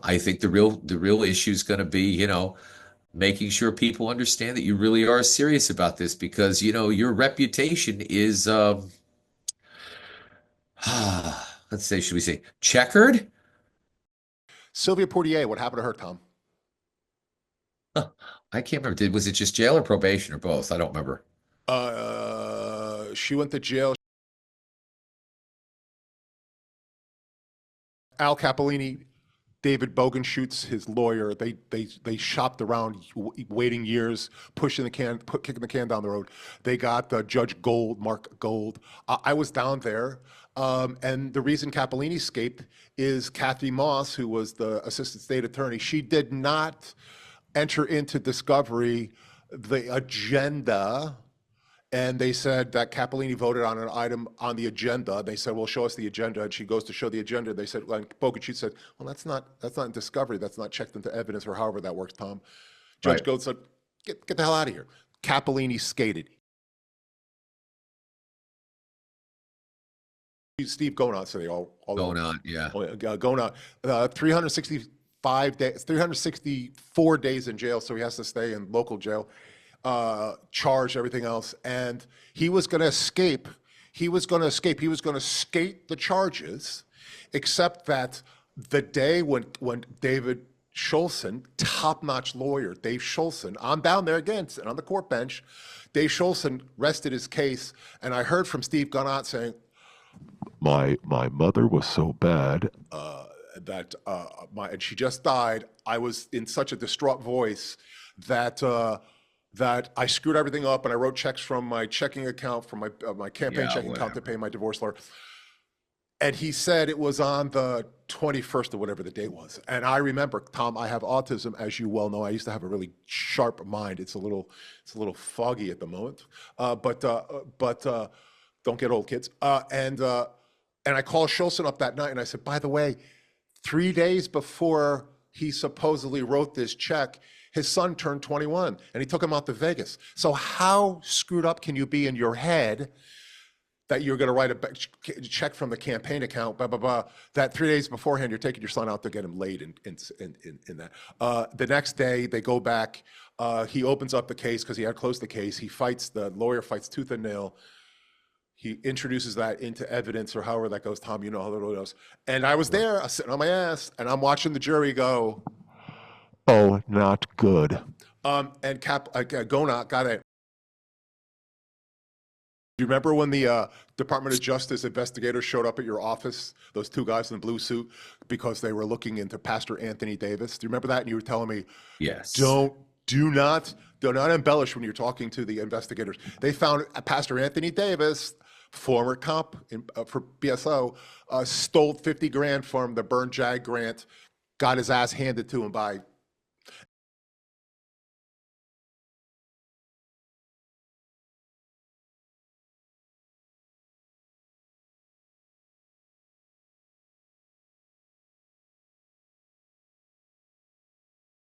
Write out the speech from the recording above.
I think the real issue is going to be, making sure people understand that you really are serious about this because, your reputation is, let's say, should we say checkered? Sylvia Portier, what happened to her, Tom? Huh, I can't remember. Was it just jail or probation or both? I don't remember. She went to jail. Al Capolini, David Bogenschutz, his lawyer, they shopped around, waiting years, pushing the can, kicking the can down the road. They got Judge Gold, Mark Gold. I was down there, and the reason Capolini escaped is Kathy Moss, who was the assistant state attorney. She did not enter into discovery the agenda, and they said that Capolini voted on an item on the agenda. They said, "Well, show us the agenda." And she goes to show the agenda. They said, like Bogachi said, "Well, that's not in discovery. That's not checked into evidence, or however that works." Tom, Judge Right. Gold said, "Get the hell out of here." Capolini skated. Steve Gonat, so they all know. Going on. Yeah. Gonat, 365 days, 364 days in jail, so he has to stay in local jail. Charged, everything else, and he was going to escape. He was going to escape. He was going to skate the charges, except that the day when David Scholzen, top-notch lawyer, Dave Scholzen, I'm down there again, sitting on the court bench. Dave Scholzen rested his case, and I heard from Steve Gunott saying, my mother was so bad that and she just died. I was in such a distraught voice that that I screwed everything up, and I wrote checks from my checking account, from my campaign Yeah. checking account to Whatever. pay my divorce lawyer. And he said it was on the 21st or whatever the date was. And I remember, Tom, I have autism, as you well know. I used to have a really sharp mind. It's a little foggy at the moment, but don't get old, kids. And I called Schulzen up that night, and I said, by the way, 3 days before he supposedly wrote this check, his son turned 21, and he took him out to Vegas. So how screwed up can you be in your head that you're going to write a check from the campaign account, blah, blah, blah, that 3 days beforehand, you're taking your son out to get him laid in that. The next day, they go back. He opens up the case because he had closed the case. The lawyer fights tooth and nail. He introduces that into evidence, or however that goes. Tom, you know how it goes. And I was there, I was sitting on my ass, and I'm watching the jury go, "Oh, not good." And Gona got it. Do you remember when the Department of Justice investigators showed up at your office, those two guys in the blue suit, because they were looking into Pastor Anthony Davis? Do you remember that? And you were telling me, Yes. don't, do not embellish when you're talking to the investigators. They found Pastor Anthony Davis, former cop for BSO, stole 50 grand from the Burn Jag grant, got his ass handed to him by